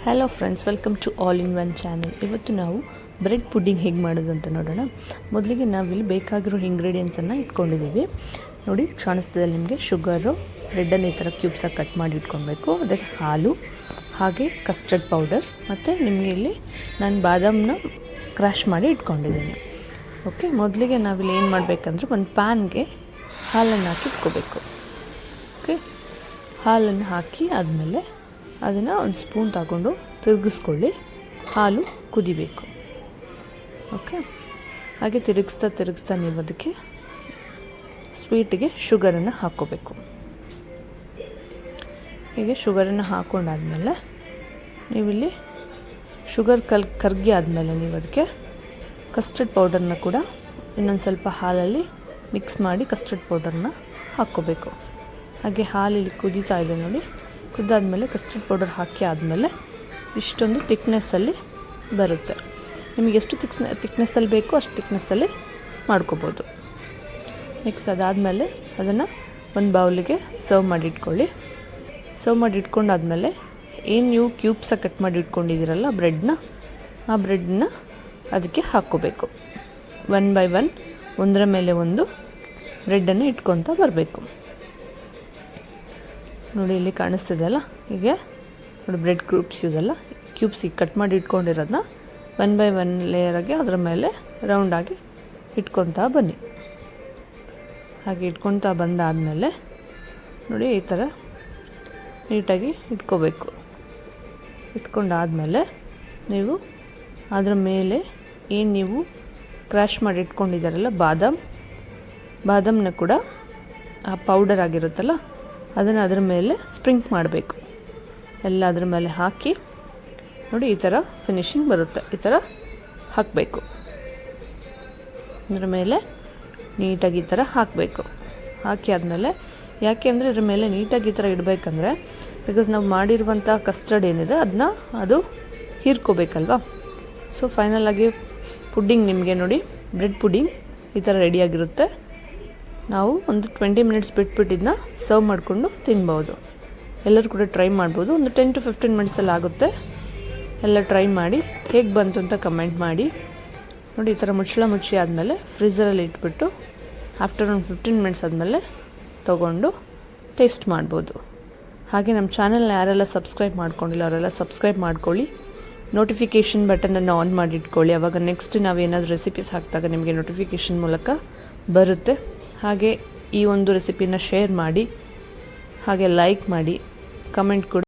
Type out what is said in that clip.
Hello friends, welcome to all in one channel. ಇವತ್ತು ನಾವು bread pudding ಹೇಗೆ ಮಾಡೋದು ಅಂತ ನೋಡೋಣ. ಮೊದಲಿಗೆ ನಾವಿಲ್ಲಿ ಬೇಕಾಗಿರೋ ಇಂಗ್ರೀಡಿಯೆಂಟ್ಸನ್ನು ಇಟ್ಕೊಂಡಿದ್ದೀವಿ. ನೋಡಿ, ಕಾಣಿಸ್ತದೆ ನಿಮಗೆ. ಶುಗರು, ಬ್ರೆಡ್ಡನ್ನು ಈ ಥರ ಕ್ಯೂಬ್ಸಾಗಿ ಕಟ್ ಮಾಡಿ ಇಟ್ಕೊಳ್ಬೇಕು. ಅದಕ್ಕೆ ಹಾಲು, ಹಾಗೆ ಕಸ್ಟರ್ಡ್ ಪೌಡರ್, ಮತ್ತು ನಿಮಗೆ ಇಲ್ಲಿ ನಾನು ಬಾದಾಮನ್ನ ಕ್ರಷ್ ಮಾಡಿ ಇಟ್ಕೊಂಡಿದ್ದೀನಿ. ಓಕೆ, ಮೊದಲಿಗೆ ನಾವಿಲ್ಲಿ ಏನು ಮಾಡಬೇಕಂದ್ರೆ ಒಂದು ಪ್ಯಾನ್ಗೆ ಹಾಲನ್ನು ಹಾಕಿ ಇಟ್ಕೋಬೇಕು. ಓಕೆ, ಹಾಲನ್ನು ಹಾಕಿ ಆದಮೇಲೆ ಅದನ್ನು ಒಂದು ಸ್ಪೂನ್ ತಗೊಂಡು ತಿರುಗಿಸ್ಕೊಳ್ಳಿ. ಹಾಲು ಕುದಿಬೇಕು. ಓಕೆ, ಹಾಗೆ ತಿರುಗಿಸ್ತಾ ನೀವು ಅದಕ್ಕೆ ಸ್ವೀಟಿಗೆ ಶುಗರನ್ನು ಹಾಕ್ಕೋಬೇಕು. ಹೀಗೆ ಶುಗರನ್ನು ಹಾಕ್ಕೊಂಡಾದ್ಮೇಲೆ ನೀವಿಲ್ಲಿ ಶುಗರ್ ಕರಗಿ ಆದಮೇಲೆ ನೀವು ಅದಕ್ಕೆ ಕಸ್ಟರ್ಡ್ ಪೌಡರ್ನ ಕೂಡ ಇನ್ನೊಂದು ಸ್ವಲ್ಪ ಹಾಲಲ್ಲಿ ಮಿಕ್ಸ್ ಮಾಡಿ ಕಸ್ಟರ್ಡ್ ಪೌಡರ್ನ ಹಾಕ್ಕೋಬೇಕು. ಹಾಗೆ ಹಾಲಿಲ್ಲಿ ಕುದೀತಾ ಇದೆ ನೋಡಿ. ಕುದ್ದಾದಮೇಲೆ ಕಸ್ಟರ್ಡ್ ಪೌಡರ್ ಹಾಕಿ ಆದಮೇಲೆ ಇಷ್ಟೊಂದು ತಿಕ್ನೆಸ್ಸಲ್ಲಿ ಬರುತ್ತೆ. ನಿಮಗೆ ಎಷ್ಟು ತಿಕ್ನೆಸ್ಸಲ್ಲಿ ಬೇಕೋ ಅಷ್ಟು ತಿಕ್ನೆಸ್ಸಲ್ಲಿ ಮಾಡ್ಕೋಬೋದು. ನೆಕ್ಸ್ಟ್ ಅದಾದಮೇಲೆ ಅದನ್ನು ಒಂದು ಬೌಲಿಗೆ ಸರ್ವ್ ಮಾಡಿ ಇಟ್ಕೊಳ್ಳಿ. ಸರ್ವ್ ಮಾಡಿ ಇಟ್ಕೊಂಡಾದ್ಮೇಲೆ ಏನು ನೀವು ಕ್ಯೂಬ್ಸಾಗಿ ಕಟ್ ಮಾಡಿ ಇಟ್ಕೊಂಡಿದ್ದೀರಲ್ಲ ಆ ಬ್ರೆಡ್ನ ಅದಕ್ಕೆ ಹಾಕ್ಕೋಬೇಕು. 1 by 1 ಒಂದರ ಮೇಲೆ ಒಂದು ಬ್ರೆಡ್ಡನ್ನು ಇಟ್ಕೊತಾ ಬರಬೇಕು. ನೋಡಿ, ಇಲ್ಲಿ ಕಾಣಿಸ್ತಿದೆಯಲ್ಲ. ಹೀಗೆ ನೋಡಿ, ಬ್ರೆಡ್ ಕ್ಯೂಬ್ಸ್ ಈಗ ಕಟ್ ಮಾಡಿ ಇಟ್ಕೊಂಡಿರೋದನ್ನ 1 by 1 ಲೇಯರಾಗಿ ಅದರ ಮೇಲೆ ರೌಂಡಾಗಿ ಇಟ್ಕೊತಾ ಬನ್ನಿ. ಹಾಗೆ ಇಟ್ಕೊತಾ ಬಂದಾದಮೇಲೆ ನೋಡಿ, ಈ ಥರ ನೀಟಾಗಿ ಇಟ್ಕೋಬೇಕು. ಇಟ್ಕೊಂಡಾದಮೇಲೆ ನೀವು ಅದರ ಮೇಲೆ ಏನು ನೀವು ಕ್ರ್ಯಾಶ್ ಮಾಡಿ ಇಟ್ಕೊಂಡಿದ್ದಾರಲ್ಲ ಬಾದಾಮನ್ನ ಕೂಡ ಆ ಪೌಡರ್ ಆಗಿರುತ್ತಲ್ಲ ಅದನ್ನು ಅದರ ಮೇಲೆ ಸ್ಪ್ರಿಂಕ್ ಮಾಡಬೇಕು. ಎಲ್ಲ ಅದರ ಮೇಲೆ ಹಾಕಿ ನೋಡಿ, ಈ ಥರ ಫಿನಿಶಿಂಗ್ ಬರುತ್ತೆ. ಈ ಥರ ಹಾಕಬೇಕು. ಅದರ ಮೇಲೆ ನೀಟಾಗಿ ಈ ಥರ ಹಾಕಬೇಕು. ಹಾಕಿ ಆದಮೇಲೆ ಯಾಕೆ ಅಂದರೆ ಇದ್ರ ಮೇಲೆ ನೀಟಾಗಿ ಈ ಥರ ಇಡಬೇಕಂದ್ರೆ, ಬಿಕಾಸ್ ನಾವು ಮಾಡಿರುವಂಥ ಕಸ್ಟರ್ಡ್ ಏನಿದೆ ಅದು ಹೀರ್ಕೋಬೇಕಲ್ವ. ಸೊ ಫೈನಲಾಗಿ ಪುಡ್ಡಿಂಗ್ ನಿಮಗೆ ನೋಡಿ, ಬ್ರೆಡ್ ಪುಡ್ಡಿಂಗ್ ಈ ಥರ ರೆಡಿಯಾಗಿರುತ್ತೆ. ನಾವು ಒಂದು 20 ಮಿನಿಟ್ಸ್ ಬಿಟ್ಬಿಟ್ಟಿದ್ದನ್ನ ಸರ್ವ್ ಮಾಡಿಕೊಂಡು ತಿನ್ಬೋದು. ಎಲ್ಲರೂ ಕೂಡ ಟ್ರೈ ಮಾಡ್ಬೋದು. ಒಂದು 10 to 15 ಮಿನಿಟ್ಸಲ್ಲಿ ಆಗುತ್ತೆ. ಎಲ್ಲ ಟ್ರೈ ಮಾಡಿ ಹೇಗೆ ಬಂತು ಅಂತ ಕಮೆಂಟ್ ಮಾಡಿ. ನೋಡಿ, ಈ ಥರ ಮುಚ್ಚಿ ಆದಮೇಲೆ ಫ್ರೀಝರಲ್ಲಿ ಇಟ್ಬಿಟ್ಟು ಆಫ್ಟರ್ ಒಂದು 15 ಮಿನಿಟ್ಸ್ ಆದಮೇಲೆ ತೊಗೊಂಡು ಟೇಸ್ಟ್ ಮಾಡ್ಬೋದು. ಹಾಗೆ ನಮ್ಮ ಚಾನಲ್ನ ಯಾರೆಲ್ಲ ಸಬ್ಸ್ಕ್ರೈಬ್ ಮಾಡ್ಕೊಂಡಿಲ್ಲ ಅವರೆಲ್ಲ ಸಬ್ಸ್ಕ್ರೈಬ್ ಮಾಡ್ಕೊಳ್ಳಿ. ನೋಟಿಫಿಕೇಷನ್ ಬಟನನ್ನು ಆನ್ ಮಾಡಿ ಇಟ್ಕೊಳ್ಳಿ. ಆವಾಗ ನೆಕ್ಸ್ಟ್ ನಾವೇನಾದರೂ ರೆಸಿಪೀಸ್ ಹಾಕಿದಾಗ ನಿಮಗೆ ನೋಟಿಫಿಕೇಷನ್ ಮೂಲಕ ಬರುತ್ತೆ. ಹಾಗೆ ಈ ಒಂದು ರೆಸಿಪಿನ ಶೇರ್ ಮಾಡಿ, ಹಾಗೆ ಲೈಕ್ ಮಾಡಿ, ಕಮೆಂಟ್ ಕೊಡಿ.